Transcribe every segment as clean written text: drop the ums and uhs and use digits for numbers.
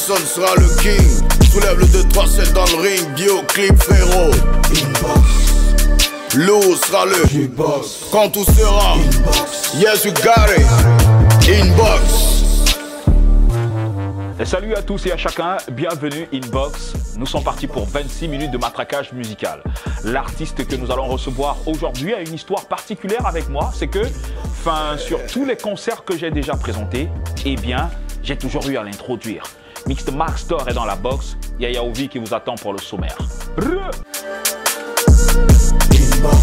personne sera le king. Soulève le 2-3-7 dans le ring. Bioclip frérot. Inbox. Lou sera le Inbox. Quand tout sera Inbox. Yes you got it. Inbox. Et salut à tous et à chacun, bienvenue Inbox. Nous sommes partis pour 26 minutes de matraquage musical. L'artiste que nous allons recevoir aujourd'hui a une histoire particulière avec moi. C'est que, sur tous les concerts que j'ai déjà présentés, eh bien, j'ai toujours eu à l'introduire. Mr. Maxtor est dans la box. Yaya Ovi qui vous attend pour le sommaire. Inbox.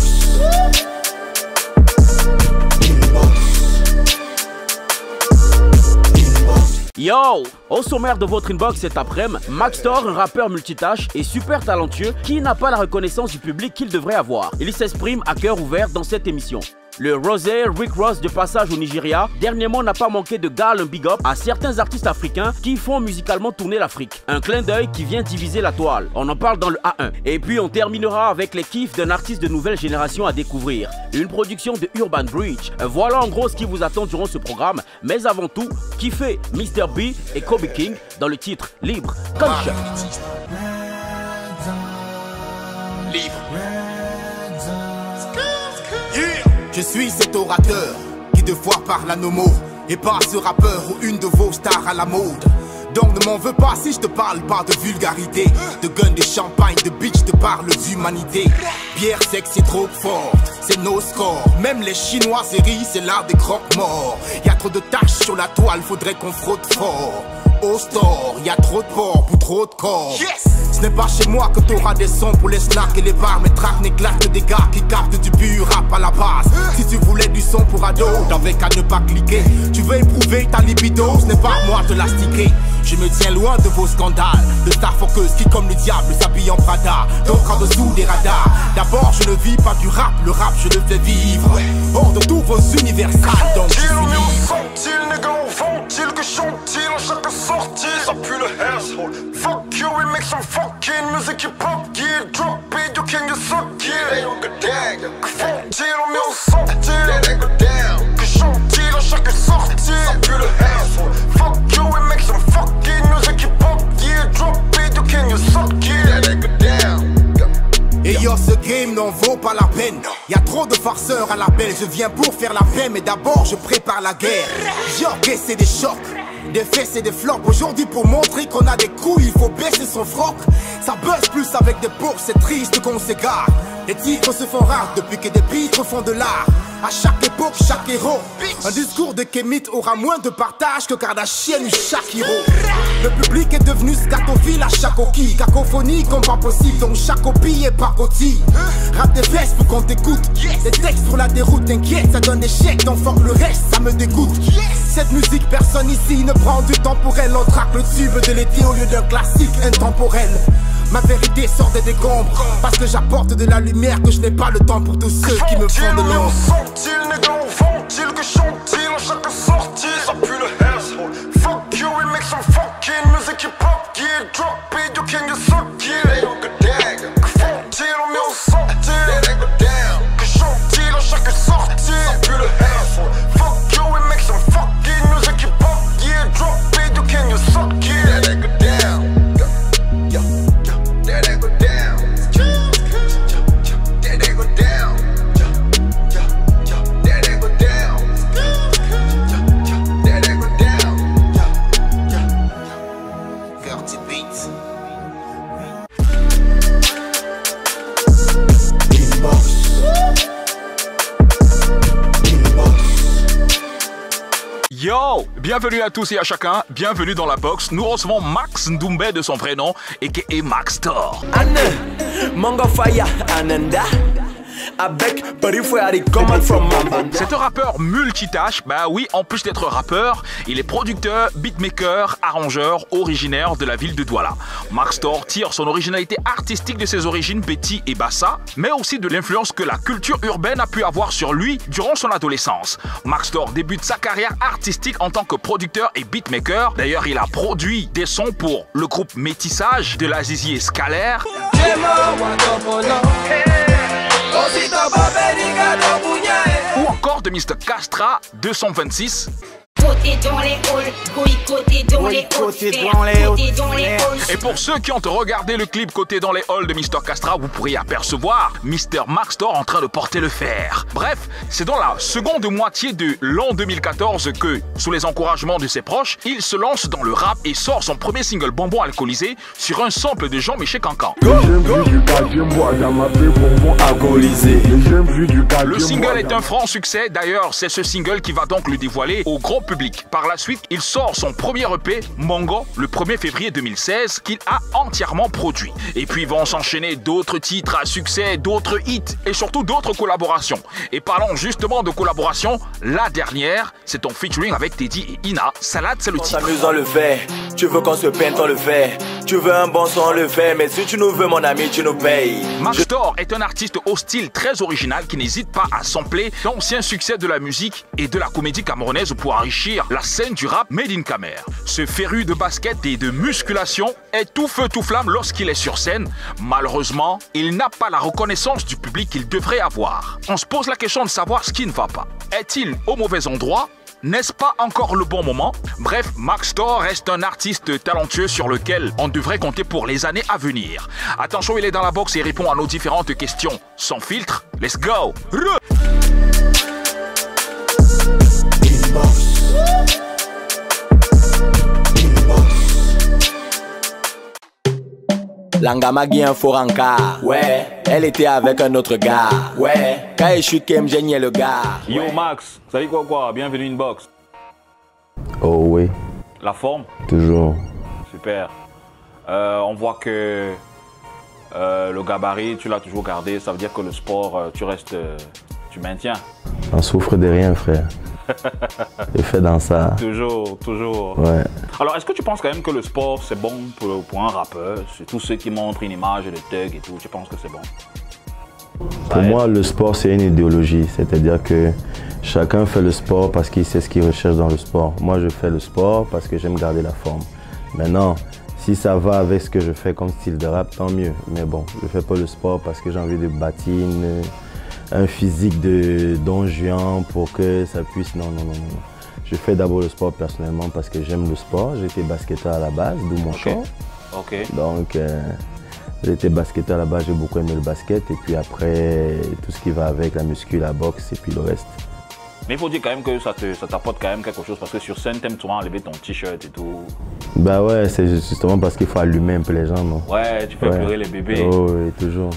Yo! Au sommaire de votre inbox cet après-midi, Maxtor, un rappeur multitâche et super talentueux qui n'a pas la reconnaissance du public qu'il devrait avoir. Il s'exprime à cœur ouvert dans cette émission. Le Rosé Rick Ross de passage au Nigeria, dernièrement n'a pas manqué de gale un big up à certains artistes africains qui font musicalement tourner l'Afrique. Un clin d'œil qui vient diviser la toile. On en parle dans le A1. Et puis on terminera avec les kiffs d'un artiste de nouvelle génération à découvrir. Une production de Urban Bridge. Voilà en gros ce qui vous attend durant ce programme. Mais avant tout, kiffez Mr. B et Kobe King dans le titre Libre Conscious. Libre. Je suis cet orateur qui deux fois parle à nos mots et pas ce rappeur ou une de vos stars à la mode. Donc ne m'en veux pas si je te parle pas de vulgarité, de gun, de champagne, de bitch, je te parle d'humanité. Bière sexe c'est trop fort, c'est nos scores. Même les Chinois rient, c'est l'art des croque-morts. Y'a trop de taches sur la toile, faudrait qu'on frotte fort. Au store, y'a trop de porc pour trop de corps. Ce n'est pas chez moi que t'auras des sons pour les snacks et les bars. Mes tracks n'éclatent que des gars qui captent du pur rap à la base. Si tu voulais du son pour ado, t'avais qu'à ne pas cliquer. Tu veux éprouver ta libido, ce n'est pas à moi de l'astiquer. Je me tiens loin de vos scandales, de star foqueuses qui comme le diable s'habillent en Prada, d'autres en dessous des radars. D'abord je ne vis pas du rap, le rap je le fais vivre hors de tous vos universals, donc je suis libre. Vont-ils que chante-ils à chaque sortie? Ça pue le asshole. Fuck you, we make some fucking music hip-hop. Yeah, drop it, you can just suck it. They don't get down. Que font-ils, on met au sortir? They go down. Que chante-ils à chaque sortie? Ça pue le asshole. Fuck you, we make some fucking music hip-hop. Yeah, drop it, you can just suck it. They go down. Et yo, ce game n'en vaut pas la peine. Y'a trop de farceurs à l'appel. Je viens pour faire la paix, mais d'abord je prépare la guerre. Jorge c'est des chocs, des faits c'est des flops. Aujourd'hui pour montrer qu'on a des couilles, il faut baisser son froc. Ça buzz plus avec des pauvres, c'est triste qu'on s'égare. Les titres se font rares depuis que des pitres font de l'art. À chaque époque, chaque héros. Un discours de Kémit aura moins de partage que Kardashian ou Shakiro. Le public est devenu scatophile à chaque coquille. Cacophonie comme pas possible, donc chaque copie est pacotille. Rap des fesses pour qu'on t'écoute. Des textes pour la déroute, t'inquiète, ça donne des chèques, donc fuck le reste, ça me dégoûte. Cette musique, personne ici ne prend du temps pour elle. On traque le tube de l'été au lieu d'un classique intemporel. Ma vérité sort des décombres, parce que j'apporte de la lumière, que je n'ai pas le temps pour tous ceux qui me font de l'ombre. Sont-ils négants, vont-ils que chantent-ils à chaque sortie? Ça pue le asshole. Fuck you, we make some fucking music hip-hop. Yeah, drop it, you can just suck it. They don't get down. Que font-ils, on met au sortir? They go down. Que chantent-ils à chaque sortie? Ça pue le asshole. Fuck you, we make some fucking music hip-hop. Yeah, drop it, you can just suck it. They go down. There they go down. There they go down. There they go down. There they go down. Dirty beats. Inbox. Inbox. Yo, bienvenue à tous et à chacun, bienvenue dans la box. Nous recevons Max Ndoumbe de son vrai nom, a.k.a. Maxtor. C'est un rappeur multitâche, bah oui, en plus d'être rappeur, il est producteur, beatmaker, arrangeur, originaire de la ville de Douala. Maxtor tire son originalité artistique de ses origines Béti et Bassa, mais aussi de l'influence que la culture urbaine a pu avoir sur lui durant son adolescence. Maxtor débute sa carrière artistique en tant que producteur et beatmaker. D'ailleurs, il a produit des sons pour le groupe Métissage de la Zizi et Scalaire. Ou encore de Mr. Castra 226 Côté dans les halls, côté dans les halls, Et pour ceux qui ont regardé le clip Côté dans les halls de Mr Castra, vous pourriez apercevoir Mr Maxtor en train de porter le fer. Bref, c'est dans la seconde moitié de l'an 2014 que, sous les encouragements de ses proches, il se lance dans le rap et sort son premier single Bonbon alcoolisé sur un sample de Jean-Michel Cancan. Le single est un franc succès, d'ailleurs c'est ce single qui va donc le dévoiler au grand public. Par la suite, il sort son premier EP, Mongo, le 1er février 2016, qu'il a entièrement produit. Et puis vont s'enchaîner d'autres titres à succès, d'autres hits et surtout d'autres collaborations. Et parlons justement de collaboration, la dernière, c'est ton featuring avec Teddy et Ina. Salade, c'est le titre. On s'amuse, on le fait. Tu veux qu'on se peine, on le fait. Tu veux un bon son, on le fait. Mais si tu nous veux, mon ami, tu nous payes. Maxtor est un artiste au style très original qui n'hésite pas à sampler d'anciens succès de la musique et de la comédie camerounaise pour enrichir la scène du rap made in Camer. Ce féru de basket et de musculation est tout feu tout flamme lorsqu'il est sur scène. Malheureusement, il n'a pas la reconnaissance du public qu'il devrait avoir. On se pose la question de savoir ce qui ne va pas. Est-il au mauvais endroit ? N'est-ce pas encore le bon moment? Bref, Maxtor reste un artiste talentueux sur lequel on devrait compter pour les années à venir. Attention, il est dans la box et répond à nos différentes questions. Sans filtre, let's go! Langamagi un faux rencard. Ouais, elle était avec un autre gars. Ouais, quand je suis Kem, j'ai nié le gars. Yo Max, salut quoi, bienvenue Inbox. Oh oui. La forme? Toujours. Super. On voit que le gabarit, tu l'as toujours gardé, ça veut dire que le sport, tu maintiens. On souffre de rien, frère. Je fais dans ça. Toujours, toujours. Ouais. Alors, est-ce que tu penses quand même que le sport, c'est bon pour un rappeur? C'est tous ceux qui montrent une image de thug et tout, tu penses que c'est bon? Pour moi, le sport, c'est une idéologie. C'est-à-dire que chacun fait le sport parce qu'il sait ce qu'il recherche dans le sport. Moi, je fais le sport parce que j'aime garder la forme. Maintenant, si ça va avec ce que je fais comme style de rap, tant mieux. Mais bon, je ne fais pas le sport parce que j'ai envie de bâtir un physique de Don Juan pour que ça puisse... Non. Je fais d'abord le sport personnellement parce que j'aime le sport. J'étais basketteur à la base, d'où mon choix. Ok. Donc, j'étais basketteur à la base, j'ai beaucoup aimé le basket. Et puis après, tout ce qui va avec la muscu, la boxe et puis le reste. Mais il faut dire quand même que ça t'apporte quand même quelque chose parce que sur scène, t'aimes souvent enlever ton t-shirt et tout. Bah ouais, c'est justement parce qu'il faut allumer un peu les gens, non? Ouais, tu fais pleurer les bébés. Oh oui, toujours.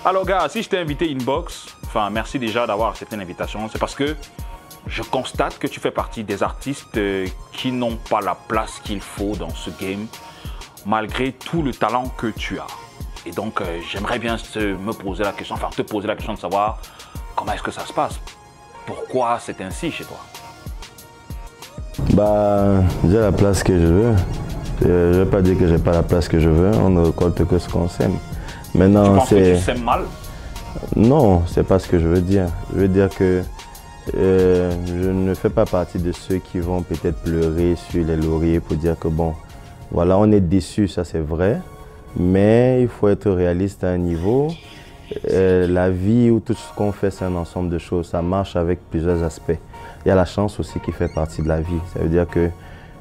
Alors gars, si je t'ai invité Inbox, enfin merci déjà d'avoir accepté l'invitation, c'est parce que je constate que tu fais partie des artistes qui n'ont pas la place qu'il faut dans ce game, malgré tout le talent que tu as. Et donc j'aimerais bien me poser la question, enfin te poser la question de savoir comment est-ce que ça se passe? Pourquoi c'est ainsi chez toi? Bah, j'ai la place que je veux. Je ne vais pas dire que j'ai pas la place que je veux, on ne récolte que ce qu'on sème. Maintenant, tu penses que tu sèmes mal? Non, c'est pas ce que je veux dire. Je veux dire que je ne fais pas partie de ceux qui vont peut-être pleurer sur les lauriers pour dire que bon, voilà, on est déçus, ça c'est vrai, mais il faut être réaliste à un niveau. La vie ou tout ce qu'on fait, c'est un ensemble de choses. Ça marche avec plusieurs aspects. Il y a la chance aussi qui fait partie de la vie. Ça veut dire que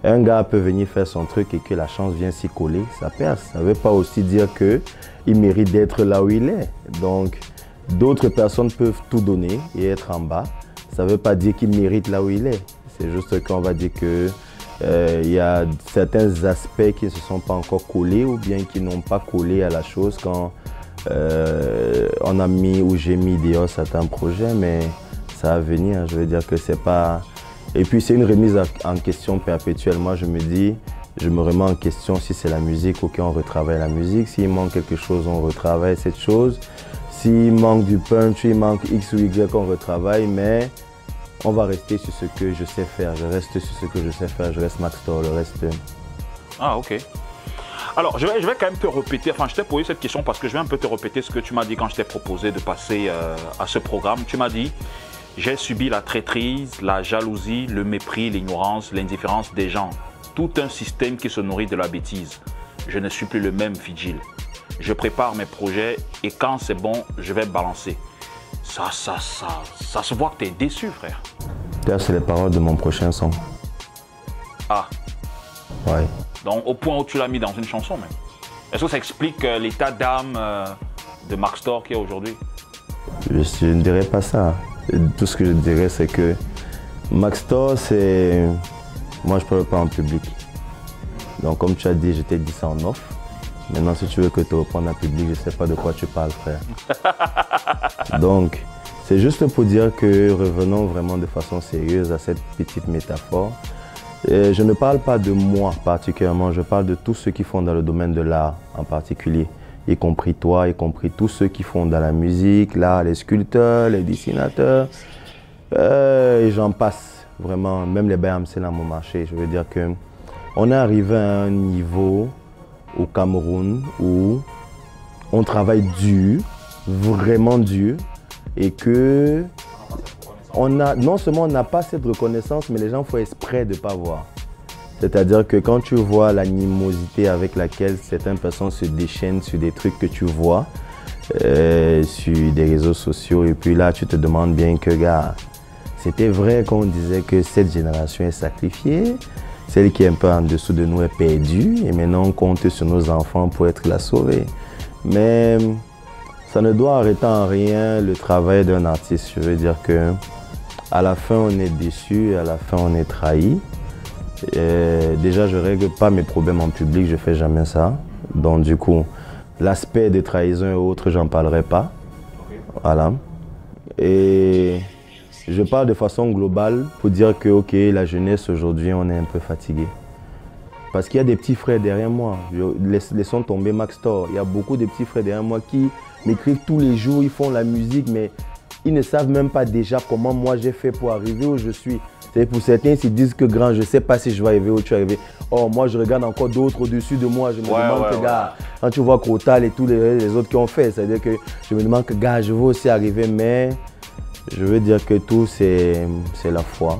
un gars peut venir faire son truc et que la chance vient s'y coller, ça perce. Ça ne veut pas aussi dire qu'il mérite d'être là où il est. Donc, d'autres personnes peuvent tout donner et être en bas. Ça ne veut pas dire qu'il mérite là où il est. C'est juste qu'on va dire que il y a certains aspects qui ne se sont pas encore collés ou bien qui n'ont pas collé à la chose quand on a mis ou j'ai mis dehors certains projets, mais ça va venir. Je veux dire que c'est pas... Et puis c'est une remise en question perpétuelle. Moi je me dis, je me remets en question si c'est la musique, ok, on retravaille la musique. S'il manque quelque chose, on retravaille cette chose. S'il manque du punch, il manque X ou Y, on retravaille, mais on va rester sur ce que je sais faire. Je reste sur ce que je sais faire, je reste Maxtor, le reste... Ah ok. Alors je vais quand même te répéter, enfin je t'ai posé cette question parce que je vais un peu te répéter ce que tu m'as dit quand je t'ai proposé de passer à ce programme. Tu m'as dit, j'ai subi la traîtrise, la jalousie, le mépris, l'ignorance, l'indifférence des gens. Tout un système qui se nourrit de la bêtise. Je ne suis plus le même vigile. Je prépare mes projets et quand c'est bon, je vais balancer. Ça se voit que tu es déçu, frère. Là, c'est les paroles de mon prochain son. Ah. Ouais. Donc au point où tu l'as mis dans une chanson même. Est-ce que ça explique l'état d'âme de Maxtor qu'il y a aujourd'hui? Je ne dirais pas ça. Tout ce que je dirais, c'est que Maxtor, c'est... Moi, je ne parle pas en public. Donc comme tu as dit, je t'ai dit ça en off. Maintenant, si tu veux que tu reprennes en public, je ne sais pas de quoi tu parles, frère. Donc, c'est juste pour dire que revenons vraiment de façon sérieuse à cette petite métaphore. Je ne parle pas de moi particulièrement, je parle de tous ceux qui font dans le domaine de l'art en particulier, y compris toi, y compris tous ceux qui font dans la musique, l'art, les sculpteurs, les dessinateurs, et j'en passe vraiment, même les BMC dans mon marché. Je veux dire que on est arrivé à un niveau au Cameroun où on travaille dur, vraiment dur, et que non seulement on n'a pas cette reconnaissance, mais les gens font exprès de ne pas voir. C'est-à-dire que quand tu vois l'animosité avec laquelle certaines personnes se déchaînent sur des trucs que tu vois sur des réseaux sociaux, et puis là tu te demandes bien que, gars, c'était vrai qu'on disait que cette génération est sacrifiée, celle qui est un peu en dessous de nous est perdue, et maintenant on compte sur nos enfants pour être la sauver. Mais ça ne doit arrêter en rien le travail d'un artiste. Je veux dire que à la fin, on est déçu, à la fin, on est trahi. Déjà, je ne règle pas mes problèmes en public, je ne fais jamais ça. Donc, du coup, l'aspect de trahison et autres, j'en parlerai pas. Voilà. Et je parle de façon globale pour dire que, ok, la jeunesse aujourd'hui, on est un peu fatigué. Parce qu'il y a des petits frères derrière moi. Laissons tomber Maxtor. Il y a beaucoup de petits frères derrière moi qui m'écrivent tous les jours, ils font la musique, mais ils ne savent même pas déjà comment moi j'ai fait pour arriver où je suis. Pour certains, ils se disent que grand, je ne sais pas si je vais arriver où tu es arrivé. Or, moi, je regarde encore d'autres au-dessus de moi. Je me demande que, gars, quand tu vois Crotal et tous les autres qui ont fait, c'est-à-dire que je me demande que, gars, je veux aussi arriver, mais je veux dire que tout, c'est la foi.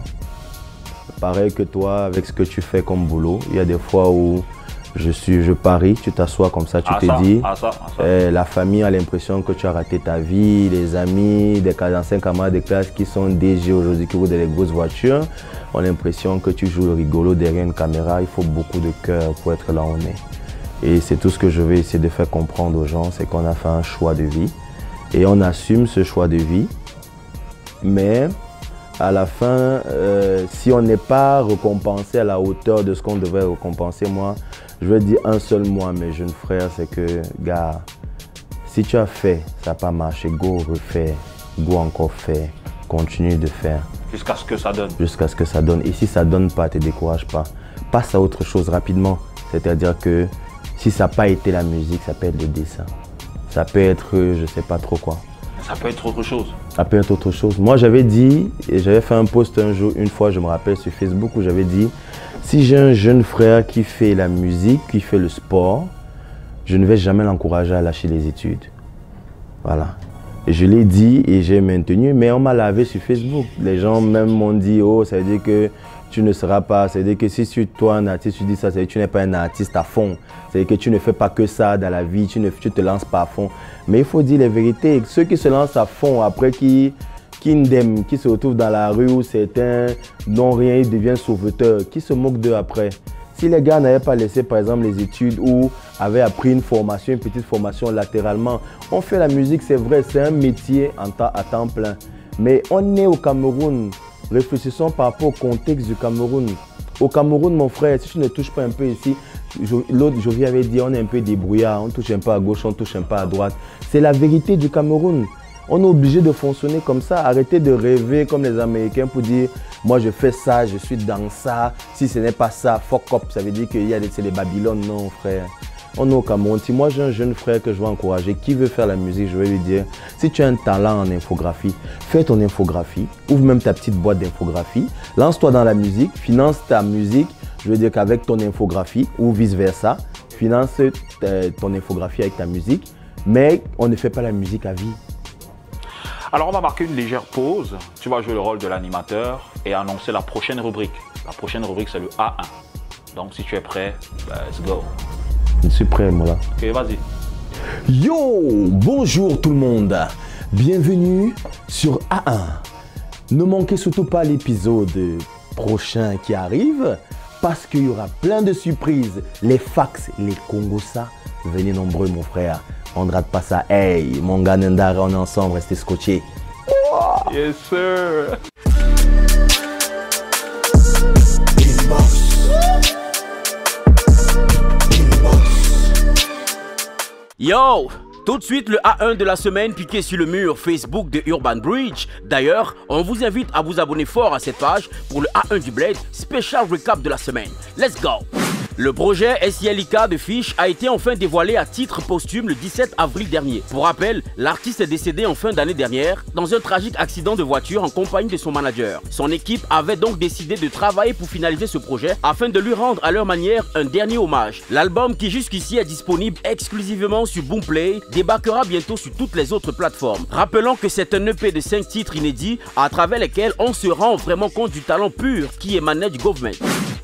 Pareil que toi, avec ce que tu fais comme boulot, il y a des fois où je parie, tu t'assois comme ça, tu te dis, la famille a l'impression que tu as raté ta vie, les amis, des anciens camarades de classe qui sont DG aujourd'hui, qui roulent des grosses voitures, ont l'impression que tu joues le rigolo derrière une caméra. Il faut beaucoup de cœur pour être là où on est. Et c'est tout ce que je vais essayer de faire comprendre aux gens, c'est qu'on a fait un choix de vie et on assume ce choix de vie, mais à la fin, si on n'est pas récompensé à la hauteur de ce qu'on devrait récompenser, moi, je vais dire un seul mot à mes jeunes frères, c'est que, gars, si tu as fait, ça n'a pas marché, go refaire, go encore faire, continue de faire. Jusqu'à ce que ça donne. Jusqu'à ce que ça donne. Et si ça ne donne pas, ne te décourage pas. Passe à autre chose rapidement. C'est-à-dire que si ça n'a pas été la musique, ça peut être le dessin. Ça peut être, je ne sais pas trop quoi. Ça peut être autre chose. Ça peut être autre chose. Moi, j'avais dit, et j'avais fait un post un jour, une fois, je me rappelle, sur Facebook, où j'avais dit, si j'ai un jeune frère qui fait la musique, qui fait le sport, je ne vais jamais l'encourager à lâcher les études. Voilà. Et je l'ai dit et j'ai maintenu, mais on m'a lavé sur Facebook. Les gens même m'ont dit, oh, ça veut dire que tu ne seras pas, ça veut dire que si tu toi un artiste, tu dis ça, ça veut dire que tu n'es pas un artiste à fond. C'est-à-dire que tu ne fais pas que ça dans la vie, tu ne te lances pas à fond. Mais il faut dire les vérités. Ceux qui se lancent à fond, après qui se retrouvent dans la rue où certains n'ont rien, ils deviennent sauveteurs, qui se moquent d'eux après. Si les gars n'avaient pas laissé par exemple les études ou avaient appris une formation, une petite formation latéralement, on fait la musique, c'est vrai, c'est un métier à temps plein. Mais on est au Cameroun, réfléchissons par rapport au contexte du Cameroun. Au Cameroun, mon frère, si tu ne touches pas un peu ici, l'autre Jovi avait dit on est un peu débrouillard, on touche un peu à gauche, on touche un peu à droite. C'est la vérité du Cameroun. On est obligé de fonctionner comme ça, arrêtez de rêver comme les Américains pour dire moi je fais ça, je suis dans ça, si ce n'est pas ça, fuck up, ça veut dire qu'il y a c'est les Babylone, non frère. On est au Cameroun. Si moi j'ai un jeune frère que je veux encourager, qui veut faire la musique, je vais lui dire, si tu as un talent en infographie, fais ton infographie, ouvre même ta petite boîte d'infographie, lance-toi dans la musique, finance ta musique, je veux dire qu'avec ton infographie ou vice versa, finance ton infographie avec ta musique, mais on ne fait pas la musique à vie. Alors on va marquer une légère pause, tu vas jouer le rôle de l'animateur et annoncer la prochaine rubrique. La prochaine rubrique c'est le A1. Donc si tu es prêt, let's go. Je suis prêt moi là. Ok, vas-y. Yo, bonjour tout le monde. Bienvenue sur A1. Ne manquez surtout pas l'épisode prochain qui arrive parce qu'il y aura plein de surprises. Les fax, les Congosa, venez nombreux mon frère. On ne rate pas ça. Hey, mon gars Nendara, on est ensemble, restez scotchés. Oh. Yes sir. Yo! Tout de suite, le A1 de la semaine piqué sur le mur Facebook de Urban Bridge. D'ailleurs, on vous invite à vous abonner fort à cette page pour le A1 du Bled, spécial recap de la semaine. Let's go! Le projet SILIK de Fish a été enfin dévoilé à titre posthume le 17 avril dernier. Pour rappel, l'artiste est décédé en fin d'année dernière dans un tragique accident de voiture en compagnie de son manager. Son équipe avait donc décidé de travailler pour finaliser ce projet afin de lui rendre à leur manière un dernier hommage. L'album, qui jusqu'ici est disponible exclusivement sur Boomplay, débarquera bientôt sur toutes les autres plateformes. Rappelons que c'est un EP de 5 titres inédits à travers lesquels on se rend vraiment compte du talent pur qui émanait du government.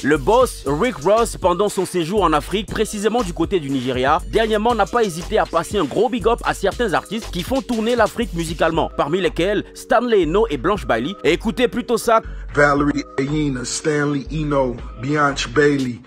Le boss Rick Ross, pendant son séjour en Afrique, précisément du côté du Nigeria, dernièrement n'a pas hésité à passer un gros big up à certains artistes qui font tourner l'Afrique musicalement, parmi lesquels Stanley Eno et Blanche Bailey. Et écoutez plutôt ça. Valerie Ayina, Stanley Eno, Blanche Bailey,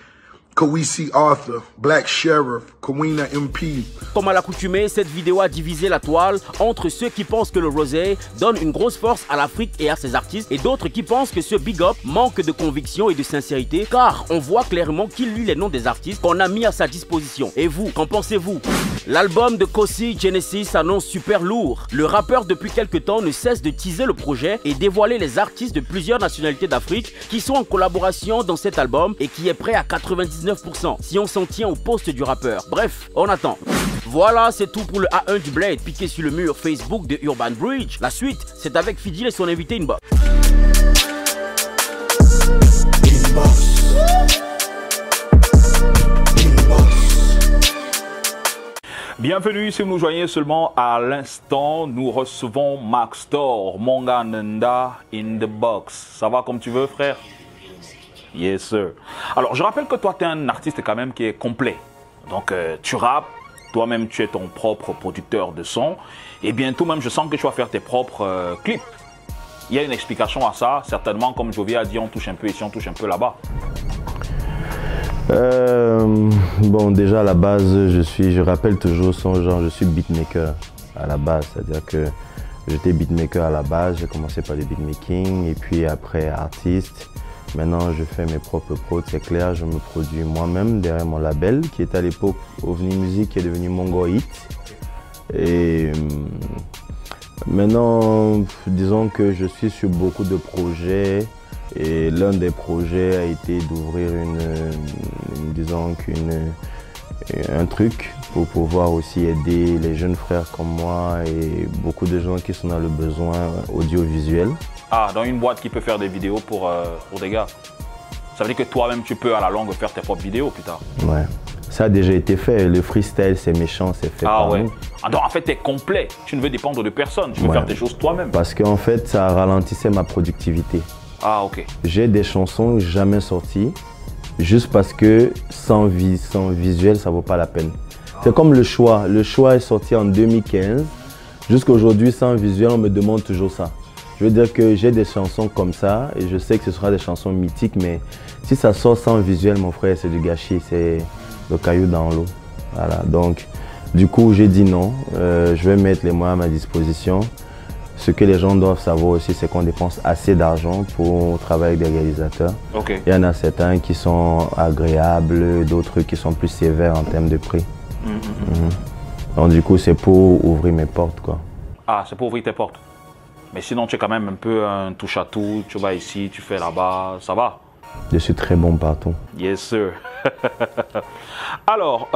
Kawisi Arthur, Black Sheriff, Kawina MP. Comme à l'accoutumée, cette vidéo a divisé la toile entre ceux qui pensent que le rosé donne une grosse force à l'Afrique et à ses artistes et d'autres qui pensent que ce big up manque de conviction et de sincérité car on voit clairement qu'il lit les noms des artistes qu'on a mis à sa disposition. Et vous, qu'en pensez-vous? L'album de Kosi Genesis s'annonce super lourd. Le rappeur depuis quelques temps ne cesse de teaser le projet et dévoiler les artistes de plusieurs nationalités d'Afrique qui sont en collaboration dans cet album et qui est prêt à 99% si on s'en tient au poste du rappeur. Bref, on attend. Voilà, c'est tout pour le A1 du Blade piqué sur le mur Facebook de Urban Bridge. La suite, c'est avec Fidil et son invité Inbox. Bienvenue, si vous nous joignez seulement à l'instant, nous recevons Maxtor, Monga Nenda in the box. Ça va comme tu veux, frère? Yes, sir. Alors, je rappelle que toi, tu es un artiste quand même qui est complet. Donc, tu rappes, toi-même, tu es ton propre producteur de son. Et bientôt même, je sens que tu vas faire tes propres clips. Il y a une explication à ça. Certainement, comme Jovi a dit, on touche un peu ici, on touche un peu là-bas. Bon, déjà à la base, je rappelle toujours son genre, je suis beatmaker à la base, c'est-à-dire que j'étais beatmaker à la base, j'ai commencé par le beatmaking et puis après artiste. Maintenant, je fais mes propres prods, c'est clair, je me produis moi-même derrière mon label qui était à l'époque OVNI Music, qui est devenu Mongo Hit. Et maintenant, disons que je suis sur beaucoup de projets. Et l'un des projets a été d'ouvrir un truc pour pouvoir aussi aider les jeunes frères comme moi et beaucoup de gens qui sont dans le besoin audiovisuel. Ah, dans une boîte qui peut faire des vidéos pour des gars. Ça veut dire que toi-même, tu peux à la longue faire tes propres vidéos plus tard. Ouais, ça a déjà été fait. Le freestyle, c'est méchant, c'est fait par nous. Ah, donc en fait, tu es complet. Tu ne veux dépendre de personne. Tu veux faire tes choses toi-même. Parce qu'en fait, ça ralentissait ma productivité. Ah, ok. J'ai des chansons jamais sorties, juste parce que sans visuel, ça vaut pas la peine. C'est comme le choix. Le choix est sorti en 2015. Jusqu'à aujourd'hui, sans visuel, on me demande toujours ça. Je veux dire que j'ai des chansons comme ça et je sais que ce sera des chansons mythiques, mais si ça sort sans visuel, mon frère, c'est du gâchis, c'est le caillou dans l'eau. Voilà. Donc, du coup, j'ai dit non. Je vais mettre les moyens à ma disposition. Ce que les gens doivent savoir aussi, c'est qu'on dépense assez d'argent pour travailler avec des réalisateurs. Okay. Il y en a certains qui sont agréables, d'autres qui sont plus sévères en termes de prix. Donc du coup, c'est pour ouvrir mes portes, quoi. Ah, c'est pour ouvrir tes portes. Mais sinon, tu es quand même un peu un touche-à-tout. Tu vas ici, tu fais là-bas, ça va? Je suis très bon partout. Yes, sir. Alors,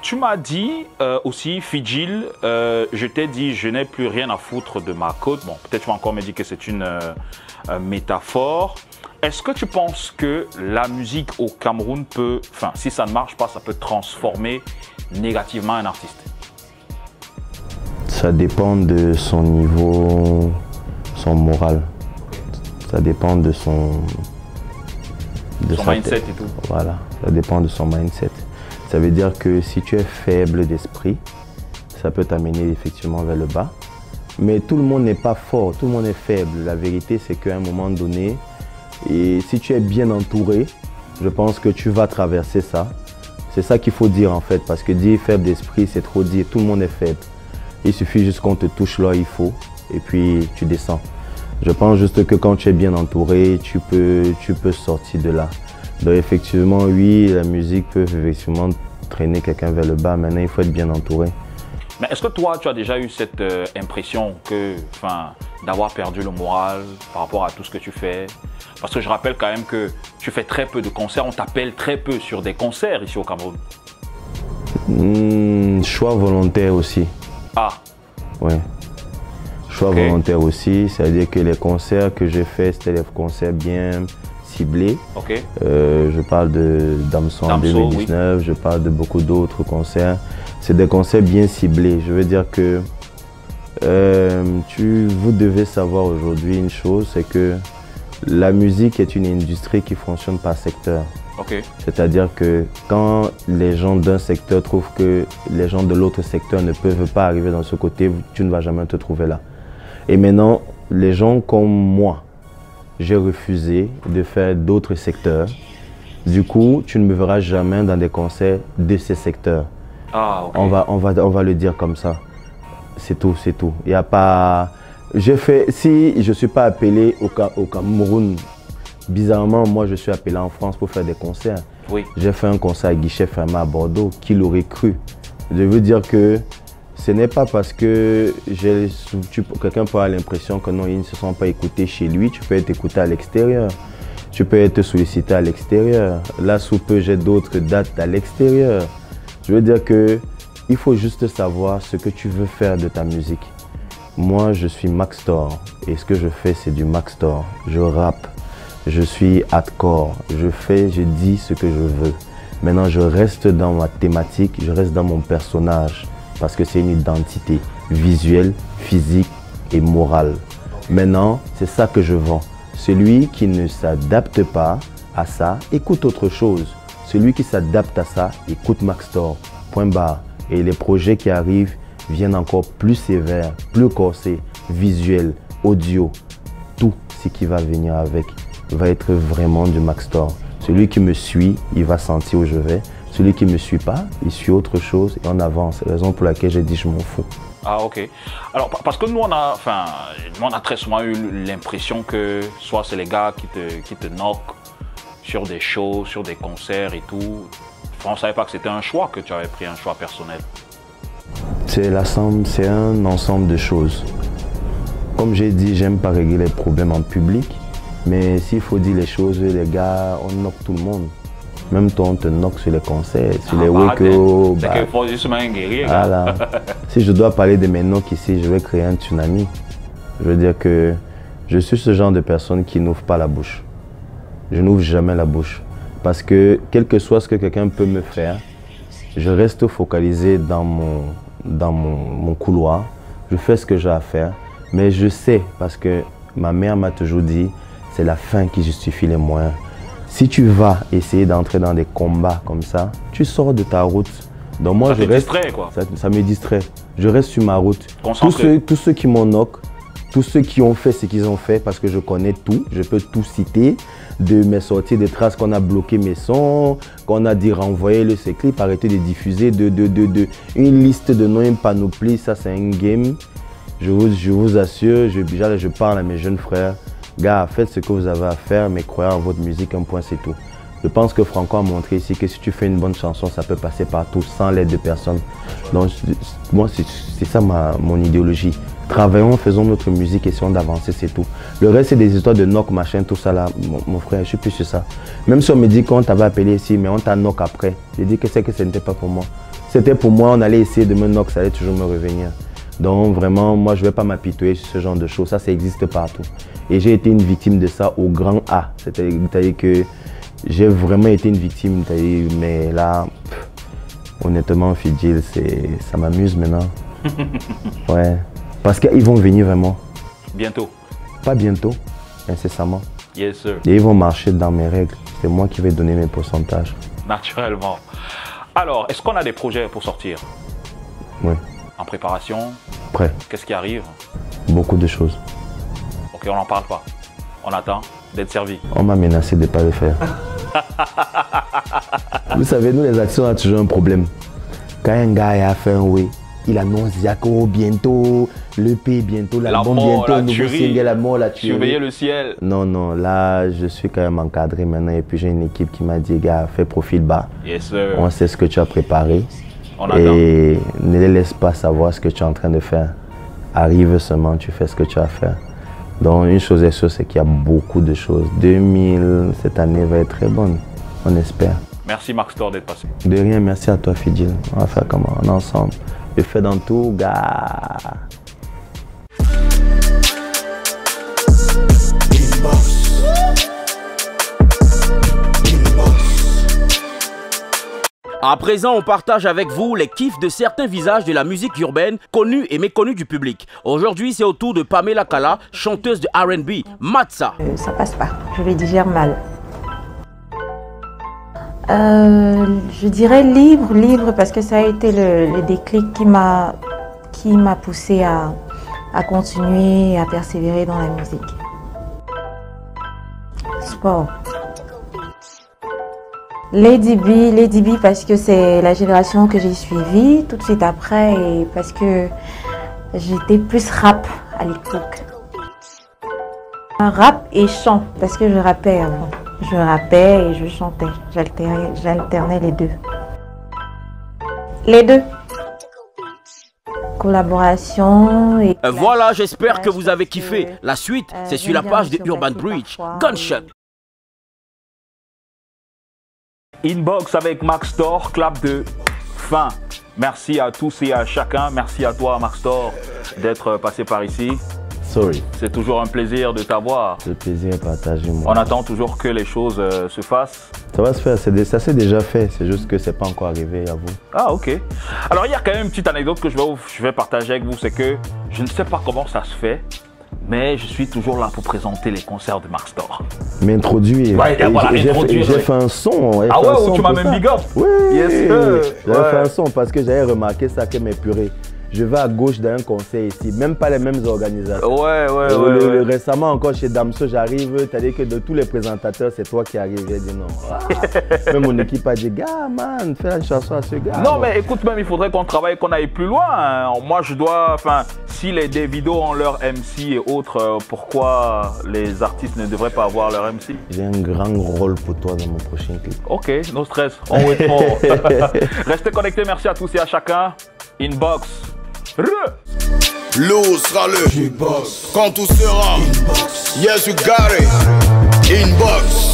tu m'as dit aussi, Fidil, je t'ai dit, je n'ai plus rien à foutre de ma côte. Bon, peut-être tu vas encore me dire que c'est une métaphore. Est-ce que tu penses que la musique au Cameroun peut, enfin, si ça ne marche pas, ça peut transformer négativement un artiste? Ça dépend de son niveau, son moral. Ça dépend de son mindset et tout. Voilà, ça dépend de son mindset. Ça veut dire que si tu es faible d'esprit, ça peut t'amener effectivement vers le bas. Mais tout le monde n'est pas fort, tout le monde est faible. La vérité, c'est qu'à un moment donné, et si tu es bien entouré, je pense que tu vas traverser ça. C'est ça qu'il faut dire en fait, parce que dire faible d'esprit, c'est trop dire. Tout le monde est faible. Il suffit juste qu'on te touche là, il faut, et puis tu descends. Je pense juste que quand tu es bien entouré, tu peux sortir de là. Donc effectivement, oui, la musique peut effectivement traîner quelqu'un vers le bas. Maintenant, il faut être bien entouré. Mais est-ce que toi, tu as déjà eu cette impression que, d'avoir perdu le moral par rapport à tout ce que tu fais? Parce que je rappelle quand même que tu fais très peu de concerts, on t'appelle très peu sur des concerts ici au Cameroun. Choix volontaire aussi. Ah. Oui. Choix volontaire aussi, c'est-à-dire que les concerts que j'ai faits, c'était des concerts bien ciblés. Je parle de Damso en 2019, oui. Je parle de beaucoup d'autres concerts. C'est des concerts bien ciblés. Je veux dire que vous devez savoir aujourd'hui une chose, c'est que la musique est une industrie qui fonctionne par secteur. C'est-à-dire que quand les gens d'un secteur trouvent que les gens de l'autre secteur ne peuvent pas arriver dans ce côté, tu ne vas jamais te trouver là. Et maintenant, les gens comme moi, j'ai refusé de faire d'autres secteurs. Du coup, tu ne me verras jamais dans des concerts de ces secteurs. Ah, on va le dire comme ça. C'est tout, c'est tout. Il n'y a pas... Si je ne suis pas appelé au Cameroun, bizarrement, moi je suis appelé en France pour faire des concerts. Oui. J'ai fait un concert à guichet fermé à Bordeaux. Qui l'aurait cru? Je veux dire que ce n'est pas parce que quelqu'un peut avoir l'impression que non, ils ne se sont pas écoutés chez lui. Tu peux être écouté à l'extérieur. Tu peux être sollicité à l'extérieur. Là, sous peu, j'ai d'autres dates à l'extérieur. Je veux dire qu'il faut juste savoir ce que tu veux faire de ta musique. Moi, je suis Maxtor et ce que je fais, c'est du Maxtor. Je rappe, je suis hardcore, je dis ce que je veux. Maintenant, je reste dans ma thématique, je reste dans mon personnage parce que c'est une identité visuelle, physique et morale. Maintenant, c'est ça que je vends. Celui qui ne s'adapte pas à ça, écoute autre chose. Celui qui s'adapte à ça, écoute Maxtor. Point barre. Et les projets qui arrivent viennent encore plus sévères, plus corsés, visuels, audio. Tout ce qui va venir avec va être vraiment du Maxtor. Celui qui me suit, il va sentir où je vais. Celui qui ne me suit pas, il suit autre chose et on avance. C'est la raison pour laquelle j'ai dit je m'en fous. Ah, ok. Alors, parce que nous, on a très souvent eu l'impression que soit c'est les gars qui te knockent sur des shows, sur des concerts et tout. On ne savait pas que c'était un choix, que tu avais pris un choix personnel. C'est un ensemble de choses. Comme j'ai dit, j'aime pas régler les problèmes en public. Mais s'il faut dire les choses, les gars, on knock tout le monde. Même toi, on te knock sur les concerts, sur les wake-up. C'est qu'il faut justement un guerrier. Voilà. Si je dois parler de mes knocks ici, je vais créer un tsunami. Je veux dire que je suis ce genre de personne qui n'ouvre pas la bouche. Je n'ouvre jamais la bouche. Parce que quel que soit ce que quelqu'un peut me faire, je reste focalisé dans mon couloir. Je fais ce que j'ai à faire. Mais je sais, parce que ma mère m'a toujours dit, c'est la fin qui justifie les moyens. Si tu vas essayer d'entrer dans des combats comme ça, tu sors de ta route. Donc moi, ça te distrait, quoi. Ça me distrait. Je reste sur ma route. Tous ceux qui m'ont knock, tous ceux qui ont fait ce qu'ils ont fait, parce que je connais tout, je peux tout citer, de mes sorties de traces qu'on a bloqué mes sons, qu'on a dit renvoyer ces clips, arrêter de diffuser, une liste de noms, une panoplie, ça c'est un game. Je vous assure, je parle à mes jeunes frères, gars, faites ce que vous avez à faire, mais croyez en votre musique, un point c'est tout. Je pense que Franco a montré ici que si tu fais une bonne chanson, ça peut passer partout sans l'aide de personne. Donc moi, c'est ça mon idéologie. Travaillons, faisons notre musique, essayons d'avancer, c'est tout. Le reste, c'est des histoires de knock, machin, tout ça là. Mon frère, je suis plus sur ça. Même si on me dit qu'on t'avait appelé ici, mais on t'a knock après. J'ai dit que ce n'était pas pour moi. C'était pour moi, on allait essayer de me knock, ça allait toujours me revenir. Donc vraiment, moi, je ne vais pas m'apitoyer sur ce genre de choses. Ça existe partout. Et j'ai été une victime de ça au grand A. C'est-à-dire que j'ai vraiment été une victime. Mais là, honnêtement, Fidjil, ça m'amuse maintenant. Ouais. Parce qu'ils vont venir vraiment. Bientôt. Pas bientôt, incessamment. Yes, sir. Et ils vont marcher dans mes règles. C'est moi qui vais donner mes pourcentages. Naturellement. Alors, est-ce qu'on a des projets pour sortir? Oui. En préparation? Prêt. Qu'est-ce qui arrive? Beaucoup de choses. Ok, on n'en parle pas. On attend d'être servi. On m'a menacé de ne pas le faire. Vous savez, nous les actions, on a toujours un problème. Quand un gars a fait un way, il annonce Yako bientôt, l'EP bientôt, l'album bientôt, le nouveau single, la mort, la tuerie. Surveiller le ciel. Non, non, là, je suis quand même encadré maintenant et puis j'ai une équipe qui m'a dit, gars, fais profil bas. Yes, sir. On sait ce que tu as préparé. On attend. Et ne les laisse pas savoir ce que tu es en train de faire. Arrive seulement, tu fais ce que tu as à faire. Donc, une chose est sûre, c'est qu'il y a beaucoup de choses. 2000, cette année va être très bonne, on espère. Merci Maxtor d'être passé. De rien, merci à toi Fidjil. On va faire comment? On est ensemble. Je fais dans tout, gars. À présent, on partage avec vous les kiffs de certains visages de la musique urbaine connus et méconnus du public. Aujourd'hui, c'est au tour de Pamela Kala, chanteuse de R&B, Matza. Ça passe pas, je les digère mal. Je dirais libre parce que ça a été le déclic qui m'a poussé à continuer, à persévérer dans la musique. Sport. Lady B parce que c'est la génération que j'ai suivie tout de suite après et parce que j'étais plus rap à l'époque. Rap et chant parce que je rappais avant. Je rappais et je chantais. J'alternais les deux. Les deux. Collaboration et... Voilà, j'espère que vous avez kiffé. La suite, c'est sur la page de Urban Bridge. Gunshot. Inbox avec Maxtor, clap de fin. Merci à tous et à chacun. Merci à toi Maxtor d'être passé par ici. Sorry. C'est toujours un plaisir de t'avoir. Le plaisir est partagé, moi. On attend toujours que les choses se fassent. Ça va se faire, ça s'est déjà fait, c'est juste que c'est pas encore arrivé à vous. Ah ok. Alors il y a quand même une petite anecdote que je vais partager avec vous, c'est que je ne sais pas comment ça se fait, mais je suis toujours là pour présenter les concerts de Maxtor. M'introduire. Ouais, voilà, j'ai fait un son. Ah ouais, ou tu m'as même big up? Oui. Yes, j'avais fait un son parce que j'avais remarqué ça que mes purées. Je vais à gauche dans un concert ici, même pas les mêmes organisateurs. Ouais. Récemment encore chez Damso, j'arrive, c'est-à-dire que de tous les présentateurs, c'est toi qui arrives. J'ai dit non. Même mon équipe a dit, gars, man, fais une chanson à ce gars. Non, mais écoute, même il faudrait qu'on travaille, qu'on aille plus loin. Hein. Moi, je dois, enfin, si les vidéos ont leur MC et autres, pourquoi les artistes ne devraient pas avoir leur MC? J'ai un grand rôle pour toi dans mon prochain clip. Ok, no stress, on wait for. Restez connectés, merci à tous et à chacun. Inbox. L'eau sera le Inbox. Quand tout sera Inbox. Yes, you got it. Inbox.